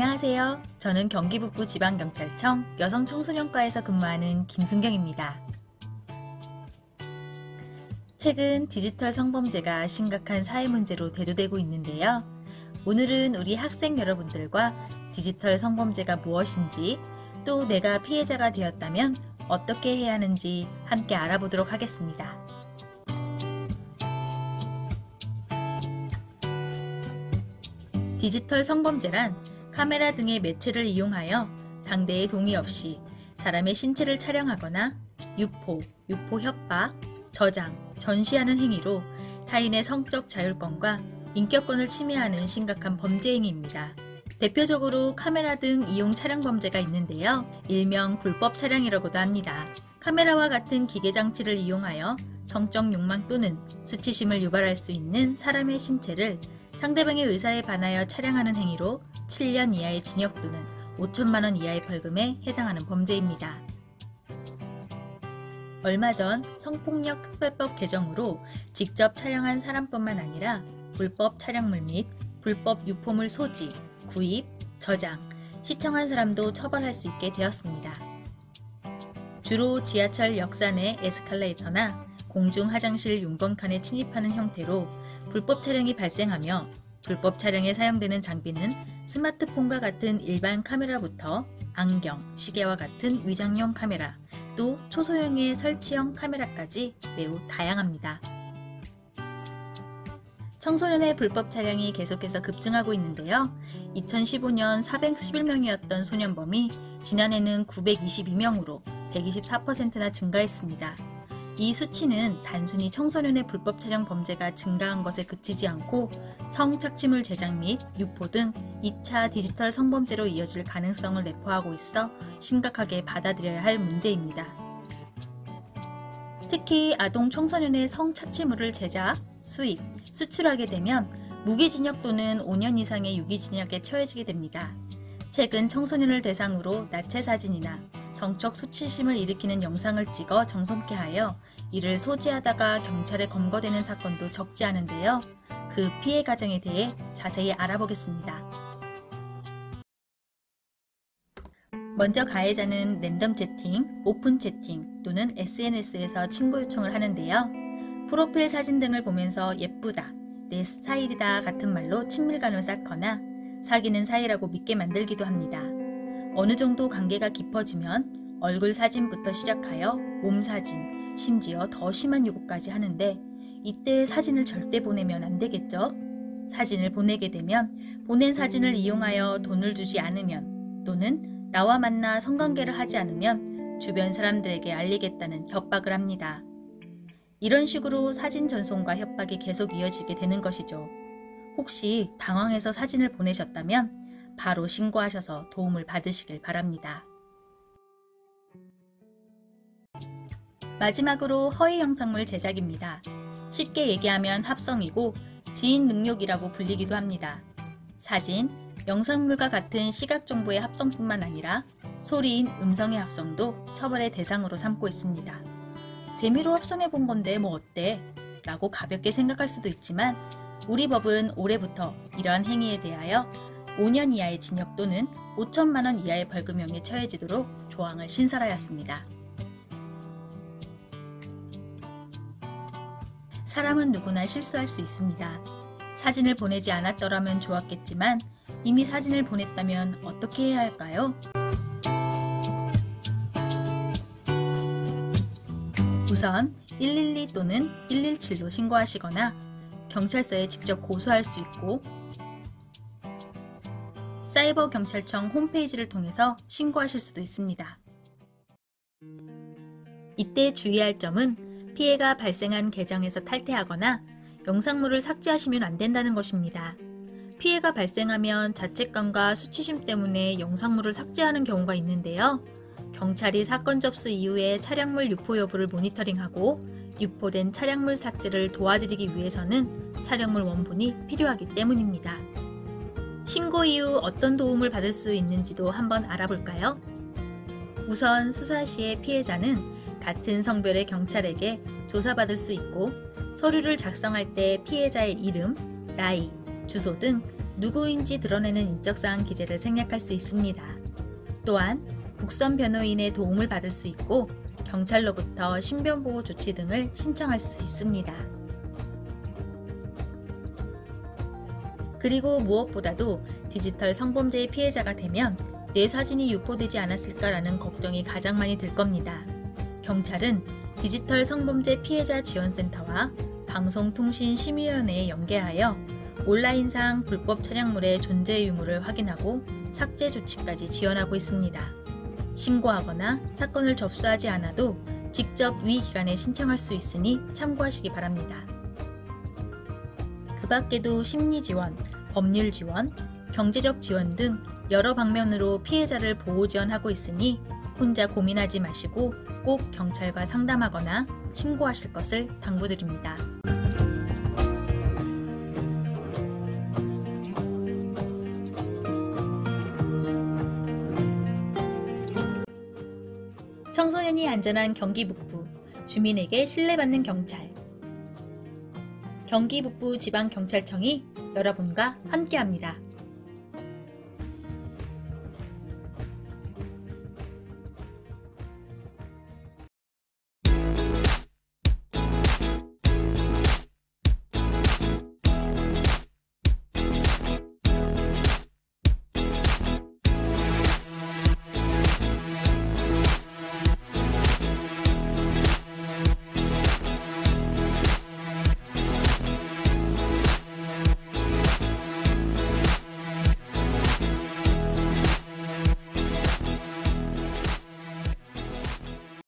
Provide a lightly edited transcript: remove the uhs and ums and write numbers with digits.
안녕하세요. 저는 경기북부 지방경찰청 여성청소년과에서 근무하는 김순경입니다. 최근 디지털 성범죄가 심각한 사회 문제로 대두되고 있는데요. 오늘은 우리 학생 여러분들과 디지털 성범죄가 무엇인지, 또 내가 피해자가 되었다면 어떻게 해야 하는지 함께 알아보도록 하겠습니다. 디지털 성범죄란 카메라 등의 매체를 이용하여 상대의 동의 없이 사람의 신체를 촬영하거나 유포 협박, 저장, 전시하는 행위로 타인의 성적 자율권과 인격권을 침해하는 심각한 범죄 행위입니다. 대표적으로 카메라 등 이용 촬영 범죄가 있는데요. 일명 불법 촬영이라고도 합니다. 카메라와 같은 기계 장치를 이용하여 성적 욕망 또는 수치심을 유발할 수 있는 사람의 신체를 상대방의 의사에 반하여 촬영하는 행위로 7년 이하의 징역 또는 5천만 원 이하의 벌금에 해당하는 범죄입니다. 얼마 전 성폭력 특별법 개정으로 직접 촬영한 사람뿐만 아니라 불법 촬영물 및 불법 유포물 소지, 구입, 저장, 시청한 사람도 처벌할 수 있게 되었습니다. 주로 지하철 역사 내 에스컬레이터나 공중 화장실 용번칸에 침입하는 형태로 불법 촬영이 발생하며, 불법 촬영에 사용되는 장비는 스마트폰과 같은 일반 카메라부터 안경, 시계와 같은 위장용 카메라, 또 초소형의 설치형 카메라까지 매우 다양합니다. 청소년의 불법 촬영이 계속해서 급증하고 있는데요. 2015년 411명이었던 소년범이 지난해는 922명으로 124%나 증가했습니다. 이 수치는 단순히 청소년의 불법 촬영 범죄가 증가한 것에 그치지 않고 성착취물 제작 및 유포 등 2차 디지털 성범죄로 이어질 가능성을 내포하고 있어 심각하게 받아들여야 할 문제입니다. 특히 아동 청소년의 성착취물을 제작, 수입, 수출하게 되면 무기징역 또는 5년 이상의 유기징역에 처해지게 됩니다. 최근 청소년을 대상으로 나체 사진이나 성적 수치심을 일으키는 영상을 찍어 정성케 하여 이를 소지하다가 경찰에 검거되는 사건도 적지 않은데요. 그 피해 과정에 대해 자세히 알아보겠습니다. 먼저 가해자는 랜덤 채팅, 오픈 채팅 또는 SNS에서 친구 요청을 하는데요. 프로필 사진 등을 보면서 예쁘다, 내 스타일이다 같은 말로 친밀감을 쌓거나 사귀는 사이라고 믿게 만들기도 합니다. 어느 정도 관계가 깊어지면 얼굴 사진부터 시작하여 몸 사진, 심지어 더 심한 요구까지 하는데, 이때 사진을 절대 보내면 안 되겠죠? 사진을 보내게 되면 보낸 사진을 이용하여 돈을 주지 않으면, 또는 나와 만나 성관계를 하지 않으면 주변 사람들에게 알리겠다는 협박을 합니다. 이런 식으로 사진 전송과 협박이 계속 이어지게 되는 것이죠. 혹시 당황해서 사진을 보내셨다면 바로 신고하셔서 도움을 받으시길 바랍니다. 마지막으로 허위 영상물 제작입니다. 쉽게 얘기하면 합성이고 지인 능욕이라고 불리기도 합니다. 사진, 영상물과 같은 시각 정보의 합성뿐만 아니라 소리인 음성의 합성도 처벌의 대상으로 삼고 있습니다. 재미로 합성해 본 건데 뭐 어때? 라고 가볍게 생각할 수도 있지만, 우리 법은 올해부터 이러한 행위에 대하여 5년 이하의 징역 또는 5천만 원 이하의 벌금형에 처해지도록 조항을 신설하였습니다. 사람은 누구나 실수할 수 있습니다. 사진을 보내지 않았더라면 좋았겠지만 이미 사진을 보냈다면 어떻게 해야 할까요? 우선 112 또는 117로 신고하시거나 경찰서에 직접 고소할 수 있고, 사이버 경찰청 홈페이지를 통해서 신고하실 수도 있습니다. 이때 주의할 점은 피해가 발생한 계정에서 탈퇴하거나 영상물을 삭제하시면 안 된다는 것입니다. 피해가 발생하면 자책감과 수치심 때문에 영상물을 삭제하는 경우가 있는데요. 경찰이 사건 접수 이후에 차량물 유포 여부를 모니터링하고 유포된 차량물 삭제를 도와드리기 위해서는 차량물 원본이 필요하기 때문입니다. 신고 이후 어떤 도움을 받을 수 있는지도 한번 알아볼까요? 우선 수사 시에 피해자는 같은 성별의 경찰에게 조사받을 수 있고, 서류를 작성할 때 피해자의 이름, 나이, 주소 등 누구인지 드러내는 인적사항 기재를 생략할 수 있습니다. 또한 국선 변호인의 도움을 받을 수 있고 경찰로부터 신변보호 조치 등을 신청할 수 있습니다. 그리고 무엇보다도 디지털 성범죄의 피해자가 되면 내 사진이 유포되지 않았을까라는 걱정이 가장 많이 들 겁니다. 경찰은 디지털 성범죄 피해자 지원센터와 방송통신심의위원회에 연계하여 온라인상 불법 촬영물의 존재 유무를 확인하고 삭제 조치까지 지원하고 있습니다. 신고하거나 사건을 접수하지 않아도 직접 위 기관에 신청할 수 있으니 참고하시기 바랍니다. 그 밖에도 심리 지원, 법률 지원, 경제적 지원 등 여러 방면으로 피해자를 보호 지원하고 있으니 혼자 고민하지 마시고 꼭 경찰과 상담하거나 신고하실 것을 당부드립니다. 청소년이 안전한 경기 북부, 주민에게 신뢰받는 경찰. 경기 북부 지방경찰청이 여러분과 함께합니다.